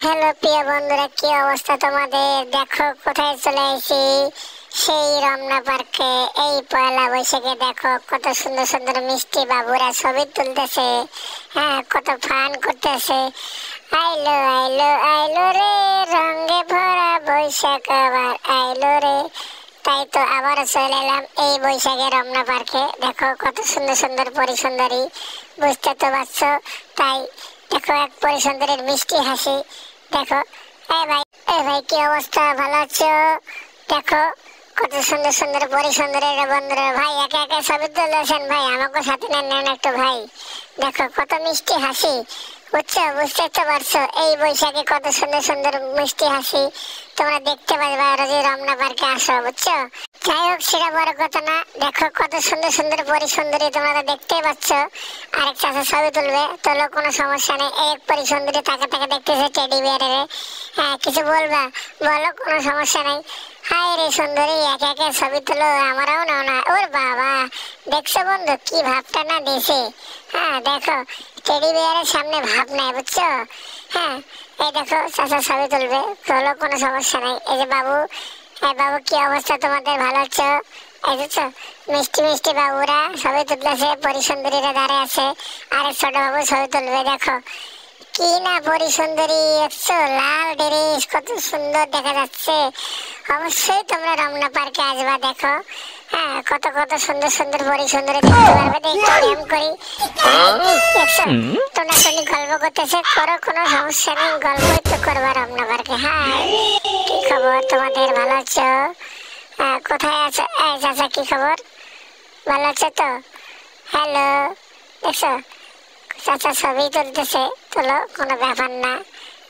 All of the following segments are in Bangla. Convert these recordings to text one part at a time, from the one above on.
হ্যালো প্রিয় বন্ধুরা, কি অবস্থা তোমাদের? দেখো কোথায় চলে এসেছি, সেই রমনা পার্কে। এই পয়লা বৈশাখে দেখো কত সুন্দর সুন্দর মিষ্টি বাবুরা ছবি তুলতেছে। হ্যাঁ, কত ফান করতেছে। আইলো আইলো আইলো রে, রঙে ভরা বৈশাখ আবার আইলো রে। তাই তো আবার চলে এলাম এই বৈশাখে রমনা পার্কে। দেখো কত সুন্দর সুন্দর পরিসুন্দরী, বুঝতে তো পারছো। তাই দেখো এক পরিসুন্দরীর মিষ্টি হাসি। দেখো এ ভাই কি অবস্থা, ভালো আছো? দেখো কত সুন্দর সুন্দর পরিসুন্দরীর বন্ধুরা। ভাই একে একে ছবি তুলেছেন, ভাই আমাকে সাথে নেন একটু ভাই। দেখো কত মিষ্টি হাসি, বুঝতে তো পারছো। এই বৈশাখে কত সুন্দর সুন্দর মিষ্টি হাসি তোমরা দেখতে পারবে যদি রমনা পার্কে আসো, বুঝছো। যাই হোক, সেটা বড় কথা না। দেখো কত সুন্দর সুন্দর পরিসুন্দরী তোমরা দেখতেই পাচ্ছ। আরেক চাষা ছবি তুলবে, তোলো, কোনো সমস্যা নেই। এক পরিসুন্দরী তাকে তাকে দেখতেছে টেডি বিয়ারে। হ্যাঁ, কিছু বলবা বলো, কোনো সমস্যা নেই। হাই রে সুন্দরী, একে একে ছবি তুলো, আমরাও নাও না। ওর বাবা, দেখছো বন্ধু কি ভাবটা না দিয়েছে। হ্যাঁ দেখো, টেডি বিয়ারের সামনে ভাব নাই, বুঝছো। হ্যাঁ, এই দেখো চাচা ছবি তুলবে, তোলো, কোনো সমস্যা নেই। এই যে বাবু, হ্যাঁ বাবু কি অবস্থা তোমাদের, ভালো আছো? এই দেখছো মিষ্টি মিষ্টি বাবুরা ছবি তুলতেছে, পরিসুন্দরীরা দাঁড়িয়ে আছে। আরেক ছোট বাবু ছবি তুলবে। দেখো কি না পরিসুন্দরী, দেখছো লাল ড্রেস, কত সুন্দর দেখা যাচ্ছে। অবশ্যই তোমরা রমনা পার্কে আসবা। দেখো হ্যাঁ, কত কত সুন্দর সুন্দর পরিসুন্দরী দেখতে পারবে। দেখতে ব্যায়াম করি, দেখছো টোনাটনি গল্প করতেছে, করো, কোনো সমস্যা নেই, গল্পই তো করবা রমনা পার্কে। হ্যাঁ, কি খবর তোমাদের, ভালো আছো? কোথায় আছো? এই চাচা কি খবর, ভালো আছো তো? হ্যালো, দেখছো চাচা ছবি তুলতেছে, তোলো, কোনো ব্যাপার না।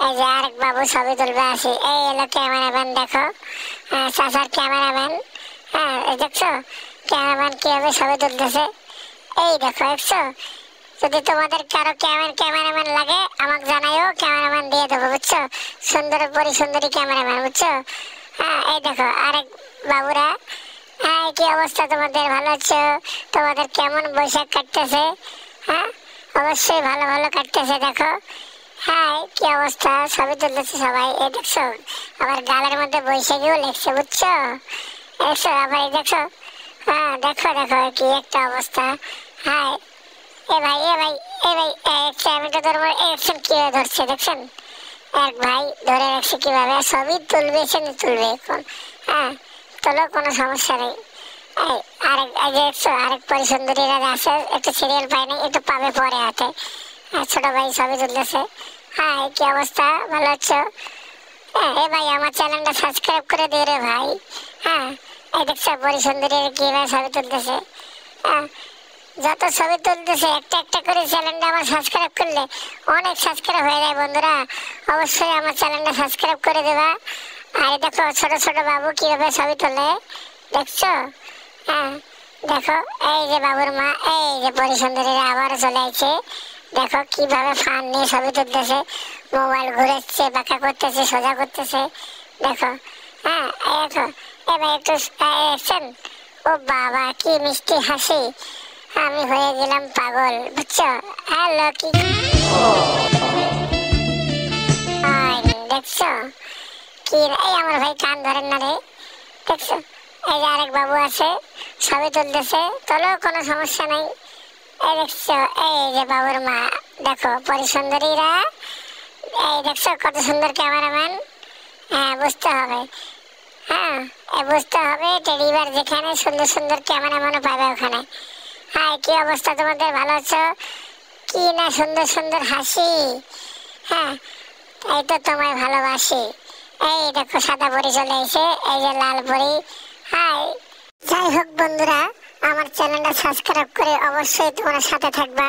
এই যে আরেক বাবু ছবি তুলবে, আসি। এই এলো ক্যামেরাম্যান, দেখো চাচার ক্যামেরাম্যান। হ্যাঁ দেখছো ক্যামেরাম্যান কিভাবে ছবি তুলতেছে। এই দেখো দেখছো, যদি তোমাদের কারো ক্যামেরাম্যান লাগে আমাকে জানাইও, ক্যামেরাম্যান দিয়ে দেবো, বুঝছো। সুন্দর পরিসুন্দরী ক্যামেরাম্যান, বুঝছো। হ্যাঁ, এই দেখো আরেক বাবুরা। হ্যাঁ, কি অবস্থা তোমাদের, ভালো আছো? তোমাদের কেমন বৈশাখ কাটতেছে? হ্যাঁ, অবশ্যই ভালো ভালো কাটতেছে। দেখো হ্যাঁ, কি অবস্থা, ছবি তুলতেছে সবাই। এই দেখছো আবার গালের মধ্যে বৈশাখীও লেখছে, বুঝছো। দেখছো আবার, এই দেখছো। হ্যাঁ দেখো দেখো কি একটা অবস্থা। হ্যাঁ, এ ভাই এ ভাই এ ভাই, আমি তো ধরবো, দেখছেন কিভাবে ধরছে, দেখছেন এক ভাই ধরে রাখছে কিভাবে। ছবি তুলবে, তুলবে এখন। হ্যাঁ তোলো, কোনো সমস্যা নেই। এই আরেক, এই যে দেখছো আরেক পরিসুন্দরীরা আছে, একটু সিরিয়াল পায় নাই, একটু পাবে পরে হাতে। ছোট ভাই ছবি তুলতেছে। হ্যাঁ, কি অবস্থা, ভালো আছো? হ্যাঁ, এ ভাই আমার চ্যানেলটা সাবস্ক্রাইব করে দে রে ভাই। হ্যাঁ, এই দেখছো পরিসুন্দরীরা কিভাবে ছবি তুলতেছে। হ্যাঁ, যত ছবি তুলতেছে একটা একটা করে চ্যানেলটা আমার সাবস্ক্রাইব করলে অনেক সাবস্ক্রাইব হয়ে যায় বন্ধুরা। অবশ্যই আমার চ্যানেলটা সাবস্ক্রাইব করে দেবা। আর দেখো ছোট ছোট বাবু কিভাবে ছবি তোলে, দেখছো। হ্যাঁ দেখো, এই যে বাবুর মা, এই যে পরিসুন্দরীরা আবারও চলে আসছে। দেখো কিভাবে ফান নিয়ে ছবি তুলতেছে, মোবাইল ঘুরেছে, বাঁকা করতেছে, সোজা করতেছে। দেখো হ্যাঁ, এই দেখো এবার একটু দেখছেন। ও বাবা কি মিষ্টি হাসি, আমি হয়ে গেলাম পাগল, বুঝছো। হ্যালো কি দেখছো কি, এই আমার ভাই কান ধরেন না রে। দেখছো এই যে আরেক বাবু আছে, ছবি তুলতেছে, তোলো, কোনো সমস্যা নাই। এই দেখছো এই যে বাবুর মা, দেখো পরিসুন্দরীরা। এই দেখছো কত সুন্দর ক্যামেরাম্যান। হ্যাঁ বুঝতে হবে, হ্যাঁ বুঝতে হবে, টেডি বিয়ার যেখানে সুন্দর সুন্দর ক্যামেরাম্যানও পাবে ওখানে। হ্যাঁ, কি অবস্থা তোমাদের, ভালো আছো? কি না সুন্দর সুন্দর হাসি। হ্যাঁ, এই তো তোমায় ভালোবাসি। এই দেখো সাদা পরি চলে এসে, এই যে লাল পরি। হাই, যাই হোক বন্ধুরা, আমার চ্যানেলটা সাবস্ক্রাইব করে অবশ্যই তোমরা সাথে থাকবা।